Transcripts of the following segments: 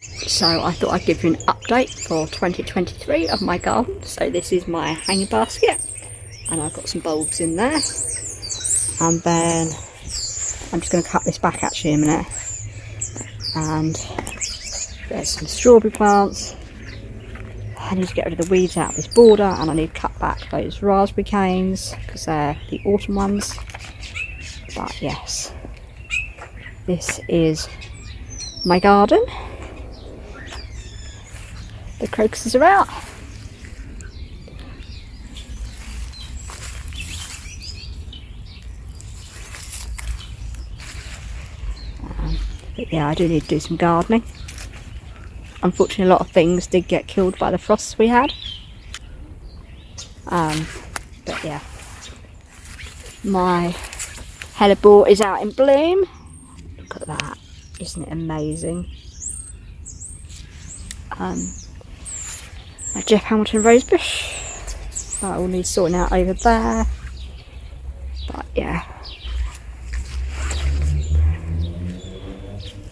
So I thought I'd give you an update for 2023 of my garden. So this is my hanging basket, and I've got some bulbs in there. And then I'm just going to cut this back actually in a minute. And there's some strawberry plants. I need to get rid of the weeds out of this border, and I need to cut back those raspberry canes because they're the autumn ones. But yes, this is my garden. The crocuses are out. But yeah, I do need to do some gardening. Unfortunately, a lot of things did get killed by the frosts we had. But yeah, my hellebore is out in bloom. Look at that, isn't it amazing? My Jeff Hamilton rosebush, that all needs sorting out over there. But yeah,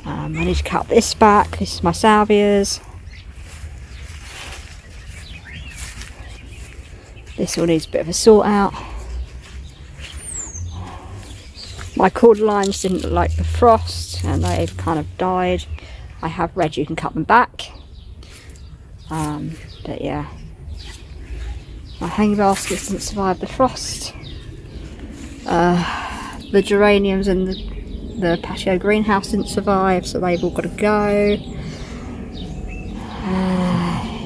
I need to cut this back. This is my salvias. This all needs a bit of a sort out. My cordylines didn't like the frost and they've kind of died. I have read you can cut them back. But yeah, my hanging baskets didn't survive the frost. The geraniums and the patio greenhouse didn't survive, so they've all got to go.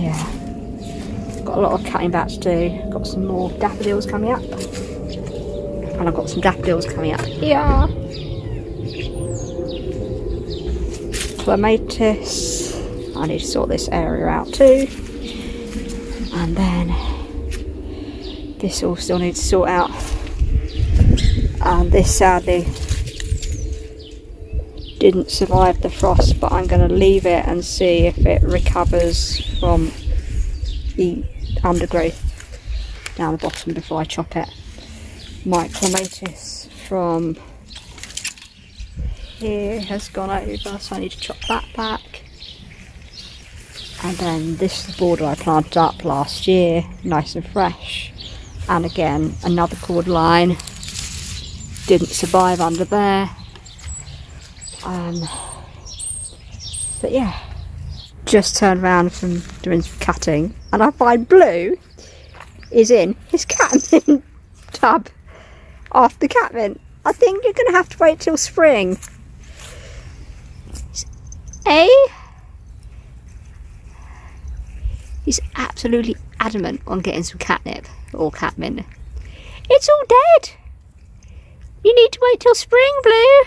Yeah, got a lot of cutting back to do. Got some more daffodils coming up, and I've got some daffodils coming up here. Clematis, I need to sort this area out too. And then this all still needs to sort out. And this sadly didn't survive the frost, but I'm going to leave it and see if it recovers from the undergrowth down the bottom before I chop it. My clematis from here has gone over, so I need to chop that back. And then this is the border I planted up last year, nice and fresh. And again, another cord line didn't survive under there. But yeah, just turned around from doing some cutting, and I find Blue is in his catmint tub after catmint. I think you're going to have to wait till spring. He's absolutely adamant on getting some catnip or catmint. It's all dead. You need to wait till spring, Blue.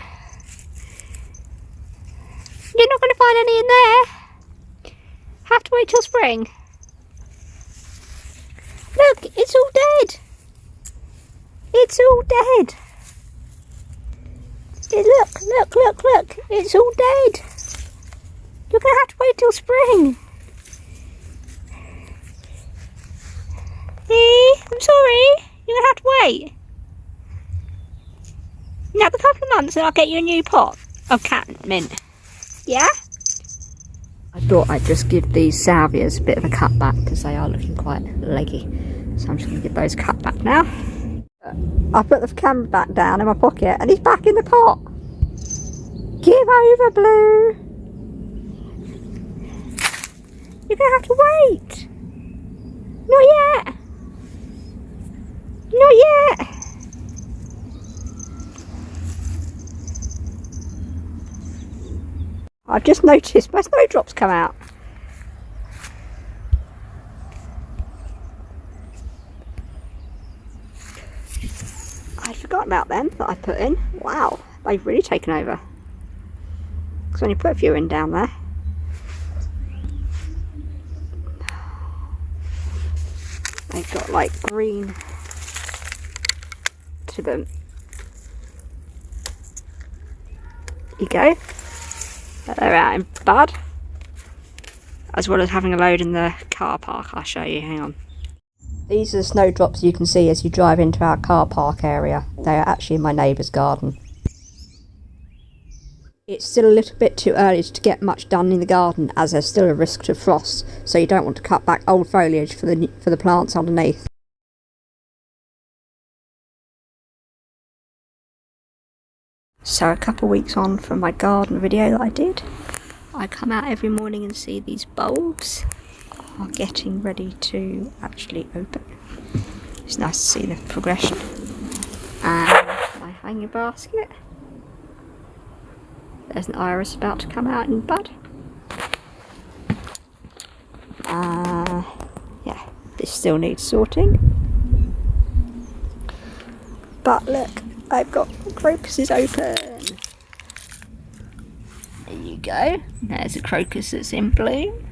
You're not going to find any in there. Have to wait till spring. Look, it's all dead. It's all dead. Look. It's all dead. You're going to have to wait till spring. I'm sorry, you're going to have to wait. Another couple of months and I'll get you a new pot of catmint. Yeah? I thought I'd just give these salvias a bit of a cut back because they are looking quite leggy. So I'm just going to give those cut back now. I put the camera back down in my pocket and he's back in the pot. Give over, Blue. You're going to have to wait. Not yet. Not yet. I've just noticed my snowdrops come out. I'd forgotten about them that I put in. Wow, they've really taken over. Because when you put a few in down there. They've got like green to them. There you go. They're out in bud. As well as having a load in the car park. I'll show you, hang on. These are the snowdrops you can see as you drive into our car park area. They are actually in my neighbour's garden. It's still a little bit too early to get much done in the garden, as there's still a risk to frost, so you don't want to cut back old foliage for the plants underneath. So a couple of weeks on from my garden video that I did, I come out every morning and see these bulbs are getting ready to actually open. It's nice to see the progression. And my hanging basket. There's an iris about to come out in bud. Yeah, this still needs sorting. But look, I've got crocuses open. There you go. There's a crocus that's in bloom.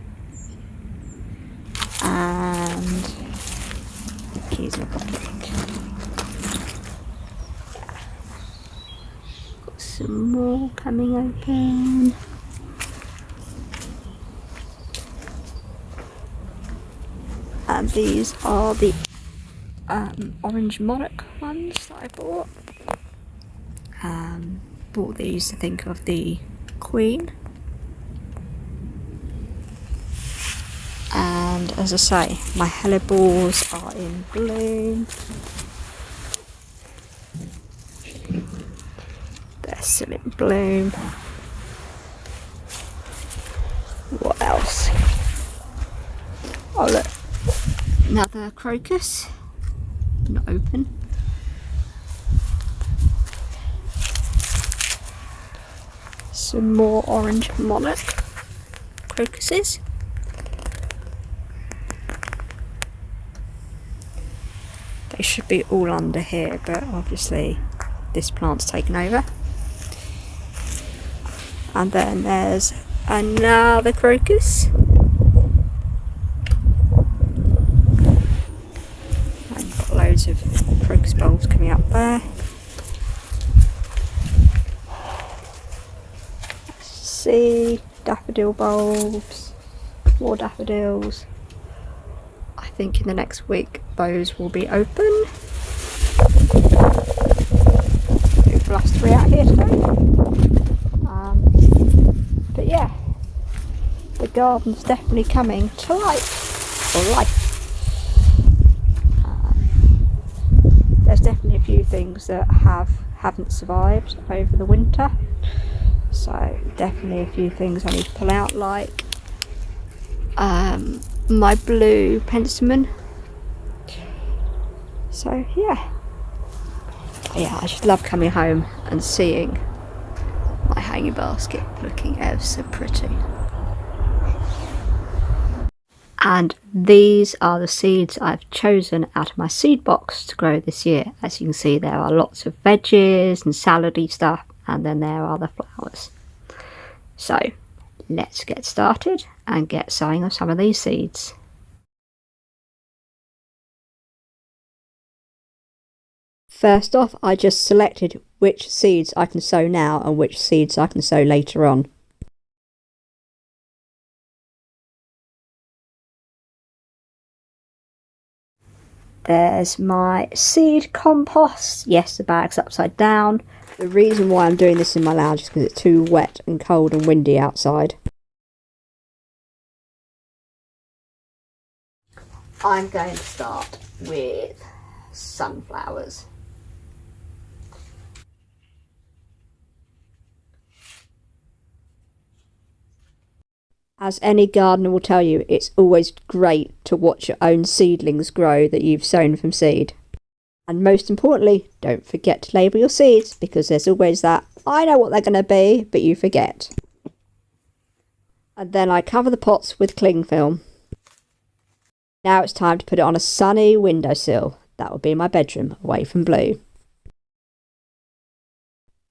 And the keys in my pocket. Got some more coming open. And these are the orange monarch ones that I bought. Bought these to think of the Queen. And as I say, my hellebores are in bloom. They're still in bloom. What else? Oh look, another crocus, not open. Some more orange monarch crocuses. They should be all under here, but obviously this plant's taken over. And then there's another crocus. And got loads of crocus bulbs coming up there. See, daffodil bulbs, more daffodils. I think in the next week those will be open. Bit blustery out here today. But yeah, the garden's definitely coming to life, or life. There's definitely a few things that haven't survived over the winter. So definitely a few things I need to pull out, like my blue penstemon. So yeah, I just love coming home and seeing my hanging basket looking ever so pretty. And these are the seeds I've chosen out of my seed box to grow this year. As you can see, there are lots of veggies and salady stuff, and then there are the flowers. So let's get started and get sowing of some of these seeds. First off, I just selected which seeds I can sow now and which seeds I can sow later on. There's my seed compost. Yes, the bag's upside down. The reason why I'm doing this in my lounge is because it's too wet and cold and windy outside. I'm going to start with sunflowers. As any gardener will tell you, it's always great to watch your own seedlings grow that you've sown from seed. And most importantly, don't forget to label your seeds, because there's always that, I know what they're going to be, but you forget. And then I cover the pots with cling film. Now it's time to put it on a sunny windowsill. That will be my bedroom, away from blue.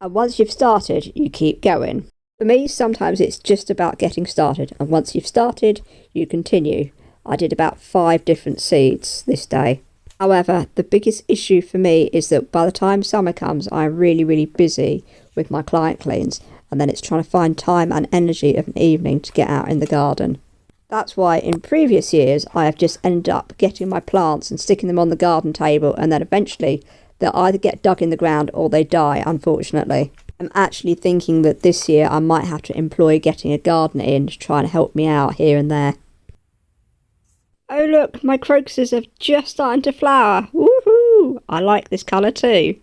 And once you've started, you keep going. For me, sometimes it's just about getting started, and once you've started, you continue. I did about 5 different seeds this day. However, the biggest issue for me is that by the time summer comes, I'm really busy with my client cleans, and then it's trying to find time and energy of an evening to get out in the garden. That's why in previous years, I have just ended up getting my plants and sticking them on the garden table, and then eventually they'll either get dug in the ground or they die, unfortunately. I'm actually thinking that this year I might have to employ getting a gardener in to try and help me out here and there. Oh look, my crocuses have just started to flower. Woohoo! I like this colour too.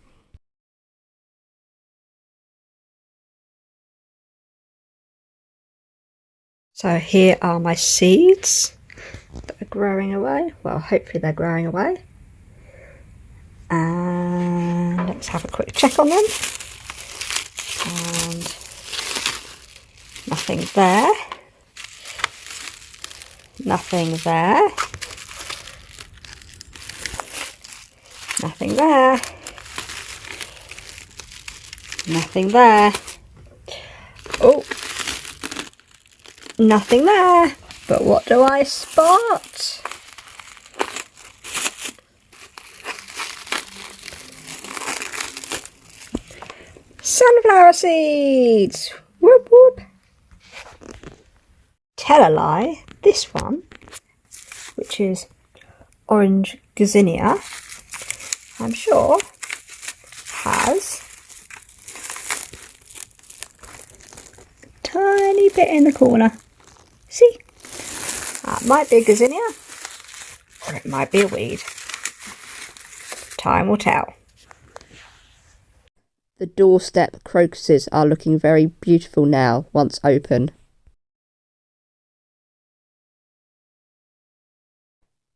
So here are my seeds that are growing away. Well, hopefully they're growing away. And let's have a quick check on them. And nothing there. Nothing there. Nothing there. Nothing there. Oh, nothing there. But what do I spot? Sunflower seeds! Whoop whoop! Tell a lie, this one, which is orange gazania, I'm sure has a tiny bit in the corner. See? That might be a gazania, or it might be a weed. Time will tell. The doorstep crocuses are looking very beautiful now, once open.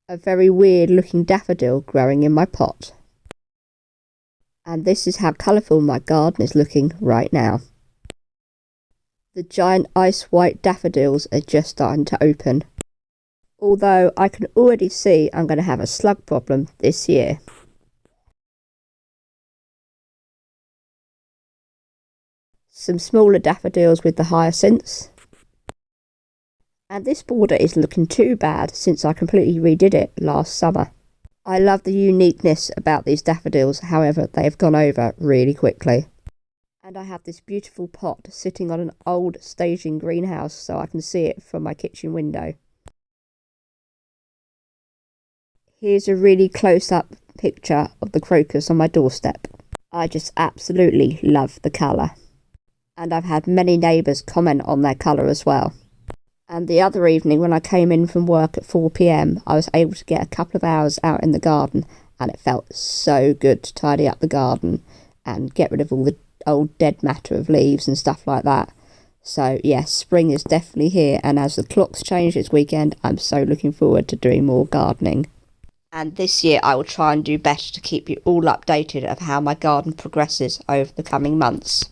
A very weird looking daffodil growing in my pot. And this is how colourful my garden is looking right now. The giant ice white daffodils are just starting to open. Although I can already see I'm going to have a slug problem this year. Some smaller daffodils with the hyacinths. And this border isn't looking too bad since I completely redid it last summer. I love the uniqueness about these daffodils, however they have gone over really quickly. And I have this beautiful pot sitting on an old staging greenhouse so I can see it from my kitchen window. Here's a really close-up picture of the crocus on my doorstep. I just absolutely love the colour. And I've had many neighbours comment on their colour as well. And the other evening when I came in from work at 4 p.m, I was able to get a couple of hours out in the garden, and it felt so good to tidy up the garden and get rid of all the old dead matter of leaves and stuff like that. So yes, spring is definitely here, and as the clocks change this weekend, I'm so looking forward to doing more gardening. And this year I will try and do better to keep you all updated of how my garden progresses over the coming months.